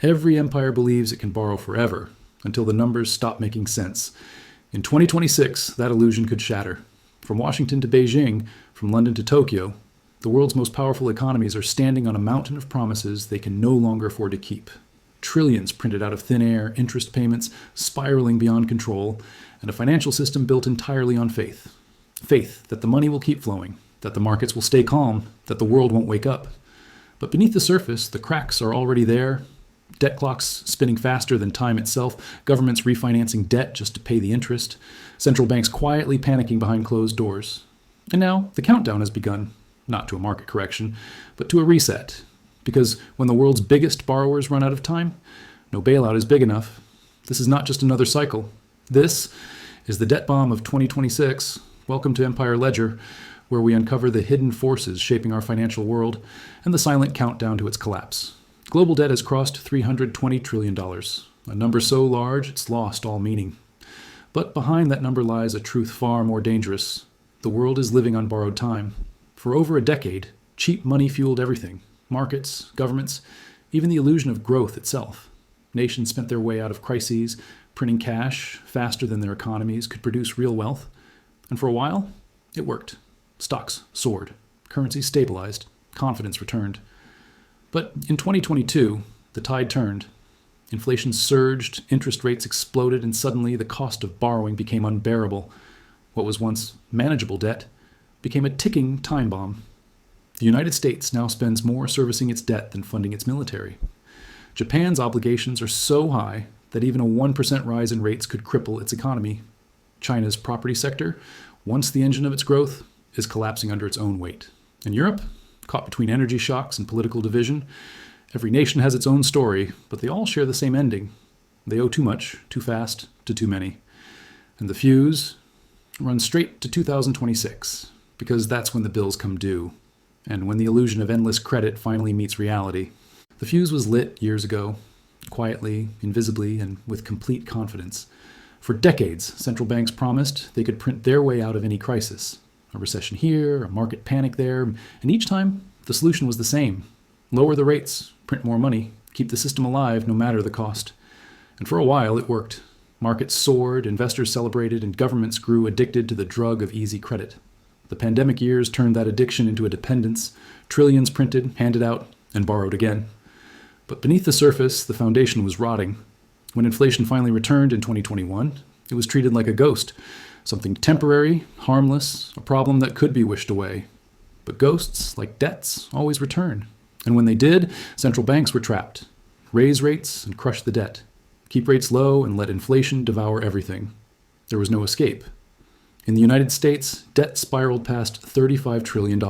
Every empire believes it can borrow forever, until the numbers stop making sense. In 2026, that illusion could shatter. From Washington to Beijing, from London to Tokyo, the world's most powerful economies are standing on a mountain of promises they can no longer afford to keep. Trillions printed out of thin air, interest payments spiraling beyond control, and a financial system built entirely on faith. Faith that the money will keep flowing, that the markets will stay calm, that the world won't wake up. But beneath the surface, the cracks are already there. Debt clocks spinning faster than time itself, governments refinancing debt just to pay the interest, central banks quietly panicking behind closed doors. And now the countdown has begun, not to a market correction, but to a reset. Because when the world's biggest borrowers run out of time, no bailout is big enough. This is not just another cycle. This is the debt bomb of 2026. Welcome to Empire Ledger, where we uncover the hidden forces shaping our financial world and the silent countdown to its collapse. Global debt has crossed $320 trillion, a number so large it's lost all meaning. But behind that number lies a truth far more dangerous. The world is living on borrowed time. For over a decade, cheap money fueled everything. Markets, governments, even the illusion of growth itself. Nations spent their way out of crises, printing cash faster than their economies could produce real wealth. And for a while, it worked. Stocks soared. Currencies stabilized. Confidence returned. But in 2022, the tide turned. Inflation surged, interest rates exploded, and suddenly the cost of borrowing became unbearable. What was once manageable debt became a ticking time bomb. The United States now spends more servicing its debt than funding its military. Japan's obligations are so high that even a 1% rise in rates could cripple its economy. China's property sector, once the engine of its growth, is collapsing under its own weight. And Europe, caught between energy shocks and political division. Every nation has its own story, but they all share the same ending. They owe too much, too fast, to too many. And the fuse runs straight to 2026, because that's when the bills come due, and when the illusion of endless credit finally meets reality. The fuse was lit years ago, quietly, invisibly, and with complete confidence. For decades, central banks promised they could print their way out of any crisis. A recession here, a market panic there, and each time the solution was the same. Lower the rates, print more money, keep the system alive no matter the cost. And for a while it worked. Markets soared, investors celebrated, and governments grew addicted to the drug of easy credit. The pandemic years turned that addiction into a dependence. Trillions printed, handed out, and borrowed again. But beneath the surface, the foundation was rotting. When inflation finally returned in 2021, it was treated like a ghost. Something temporary, harmless, a problem that could be wished away. But ghosts, like debts, always return. And when they did, central banks were trapped. Raise rates and crush the debt. Keep rates low and let inflation devour everything. There was no escape. In the United States, debt spiraled past $35 trillion.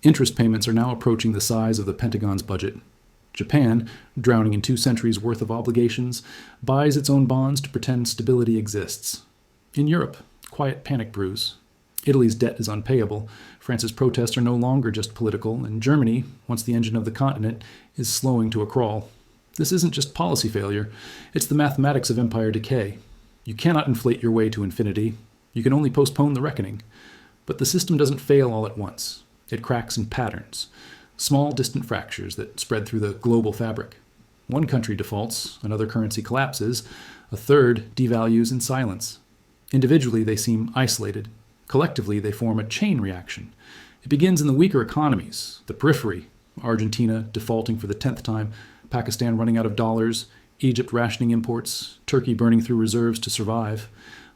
Interest payments are now approaching the size of the Pentagon's budget. Japan, drowning in 2 centuries' worth of obligations, buys its own bonds to pretend stability exists. In Europe, quiet panic brews. Italy's debt is unpayable. France's protests are no longer just political, and Germany, once the engine of the continent, is slowing to a crawl. This isn't just policy failure, it's the mathematics of empire decay. You cannot inflate your way to infinity. You can only postpone the reckoning. But the system doesn't fail all at once. It cracks in patterns, small distant fractures that spread through the global fabric. One country defaults, another currency collapses, a third devalues in silence. Individually, they seem isolated. Collectively, they form a chain reaction. It begins in the weaker economies, the periphery, Argentina defaulting for the 10th time, Pakistan running out of dollars, Egypt rationing imports, Turkey burning through reserves to survive.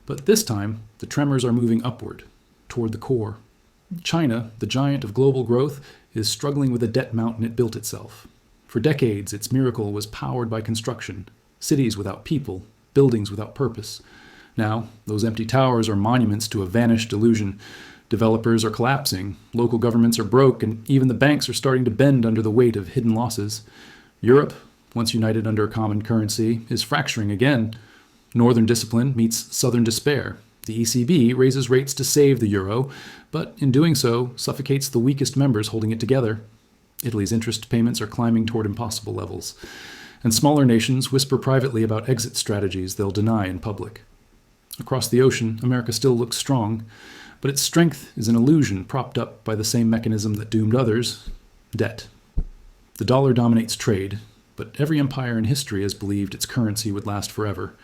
But this time, the tremors are moving upward, toward the core. China, the giant of global growth, is struggling with a debt mountain it built itself. For decades, its miracle was powered by construction, cities without people, buildings without purpose. Now, those empty towers are monuments to a vanished illusion. Developers are collapsing, local governments are broke, and even the banks are starting to bend under the weight of hidden losses. Europe, once united under a common currency, is fracturing again. Northern discipline meets southern despair. The ECB raises rates to save the euro, but in doing so, suffocates the weakest members holding it together. Italy's interest payments are climbing toward impossible levels. And smaller nations whisper privately about exit strategies they'll deny in public. Across the ocean, America still looks strong, but its strength is an illusion propped up by the same mechanism that doomed others: debt. The dollar dominates trade. but every empire in history has believed its currency would last forever.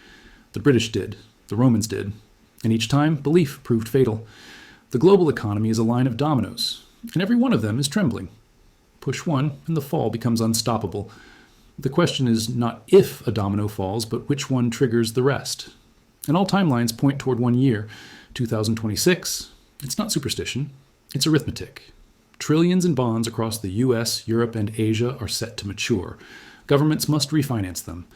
The British did, the Romans did, and each time belief proved fatal. The global economy is a line of dominoes, and every one of them is trembling. Push one, and the fall becomes unstoppable. The question is not if a domino falls, but which one triggers the rest. And all timelines point toward one year, 2026. It's not superstition, it's arithmetic. Trillions in bonds across the US, Europe, and Asia are set to mature. Governments must refinance them.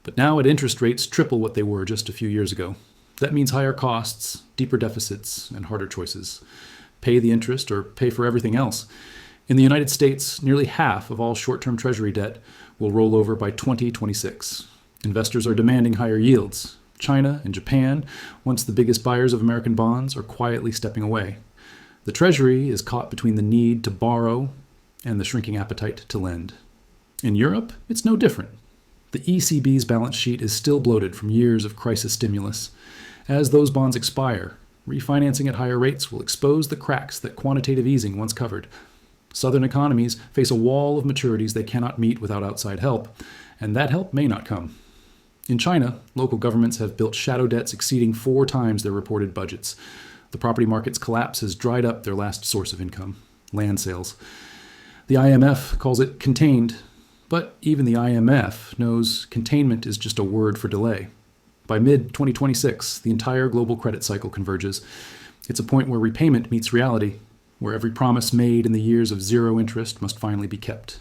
But now at interest rates triple what they were just a few years ago. That means higher costs, deeper deficits, and harder choices. Pay the interest or pay for everything else. In the United States, nearly half of all short-term Treasury debt will roll over by 2026. Investors are demanding higher yields. China and Japan, once the biggest buyers of American bonds, are quietly stepping away. The Treasury is caught between the need to borrow and the shrinking appetite to lend. In Europe, it's no different. The ECB's balance sheet is still bloated from years of crisis stimulus. As those bonds expire, refinancing at higher rates will expose the cracks that quantitative easing once covered. Southern economies face a wall of maturities they cannot meet without outside help, and that help may not come. In China, local governments have built shadow debts exceeding 4 times their reported budgets. The property market's collapse has dried up their last source of income, land sales. The IMF calls it contained, but even the IMF knows containment is just a word for delay. By mid-2026, the entire global credit cycle converges. It's a point where repayment meets reality, where every promise made in the years of zero interest must finally be kept.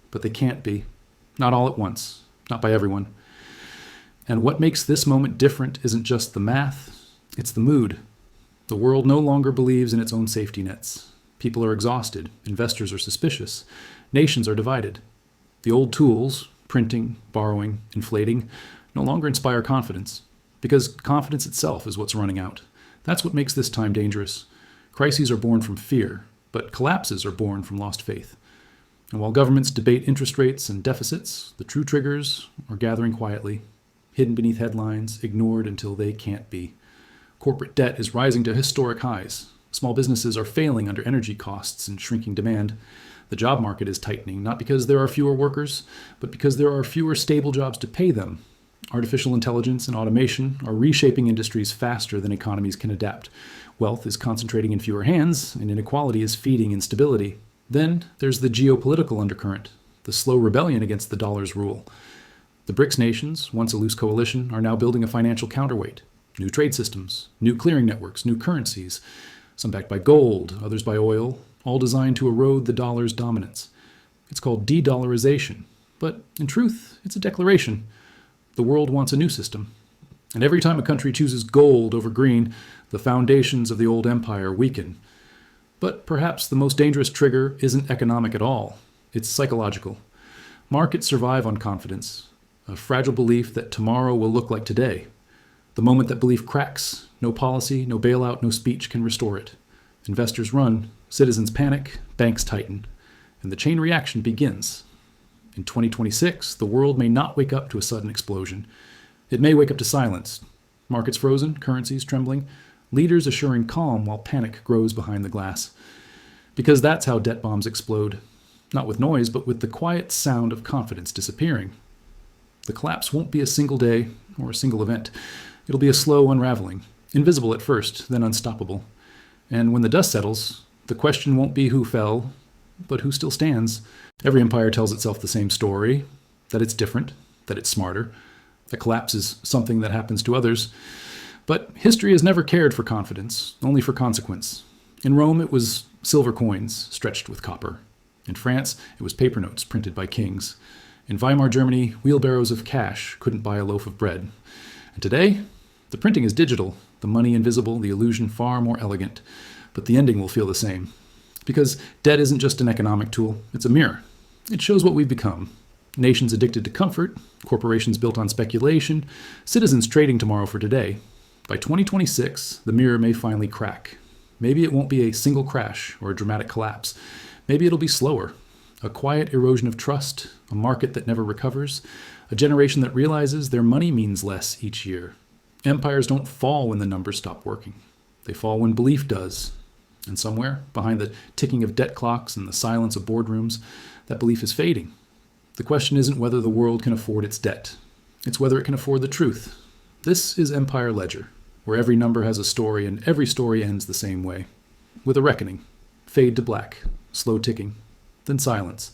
But they can't be. Not all at once. Not by everyone. And what makes this moment different isn't just the math, it's the mood. The world no longer believes in its own safety nets. People are exhausted, investors are suspicious, nations are divided. The old tools, printing, borrowing, inflating, no longer inspire confidence, because confidence itself is what's running out. That's what makes this time dangerous. Crises are born from fear, but collapses are born from lost faith. And while governments debate interest rates and deficits, the true triggers are gathering quietly, hidden beneath headlines, ignored until they can't be. Corporate debt is rising to historic highs. Small businesses are failing under energy costs and shrinking demand. The job market is tightening, not because there are fewer workers, but because there are fewer stable jobs to pay them. Artificial intelligence and automation are reshaping industries faster than economies can adapt. Wealth is concentrating in fewer hands, and inequality is feeding instability. Then there's the geopolitical undercurrent, the slow rebellion against the dollar's rule. The BRICS nations, once a loose coalition, are now building a financial counterweight. New trade systems, new clearing networks, new currencies, some backed by gold, others by oil, all designed to erode the dollar's dominance. It's called de-dollarization, but in truth, it's a declaration. The world wants a new system. And every time a country chooses gold over green, the foundations of the old empire weaken. But perhaps the most dangerous trigger isn't economic at all. It's psychological. Markets survive on confidence, a fragile belief that tomorrow will look like today. The moment that belief cracks, no policy, no bailout, no speech can restore it. Investors run, citizens panic, banks tighten, and the chain reaction begins. In 2026, the world may not wake up to a sudden explosion. It may wake up to silence. Markets frozen, currencies trembling, leaders assuring calm while panic grows behind the glass. Because that's how debt bombs explode. Not with noise, but with the quiet sound of confidence disappearing. The collapse won't be a single day or a single event. It'll be a slow unraveling, invisible at first, then unstoppable. And when the dust settles, the question won't be who fell, but who still stands. Every empire tells itself the same story, that it's different, that it's smarter, that collapse is something that happens to others. But history has never cared for confidence, only for consequence. In Rome, it was silver coins stretched with copper. In France, it was paper notes printed by kings. In Weimar Germany, wheelbarrows of cash couldn't buy a loaf of bread. And today, the printing is digital, the money invisible, the illusion far more elegant. But the ending will feel the same. Because debt isn't just an economic tool, it's a mirror. It shows what we've become. Nations addicted to comfort, corporations built on speculation, citizens trading tomorrow for today. By 2026, the mirror may finally crack. Maybe it won't be a single crash or a dramatic collapse. Maybe it'll be slower. A quiet erosion of trust, a market that never recovers, a generation that realizes their money means less each year. Empires don't fall when the numbers stop working. They fall when belief does. And somewhere, behind the ticking of debt clocks and the silence of boardrooms, that belief is fading. The question isn't whether the world can afford its debt. It's whether it can afford the truth. This is Empire Ledger, where every number has a story and every story ends the same way. With a reckoning. Fade to black. Slow ticking. Then silence.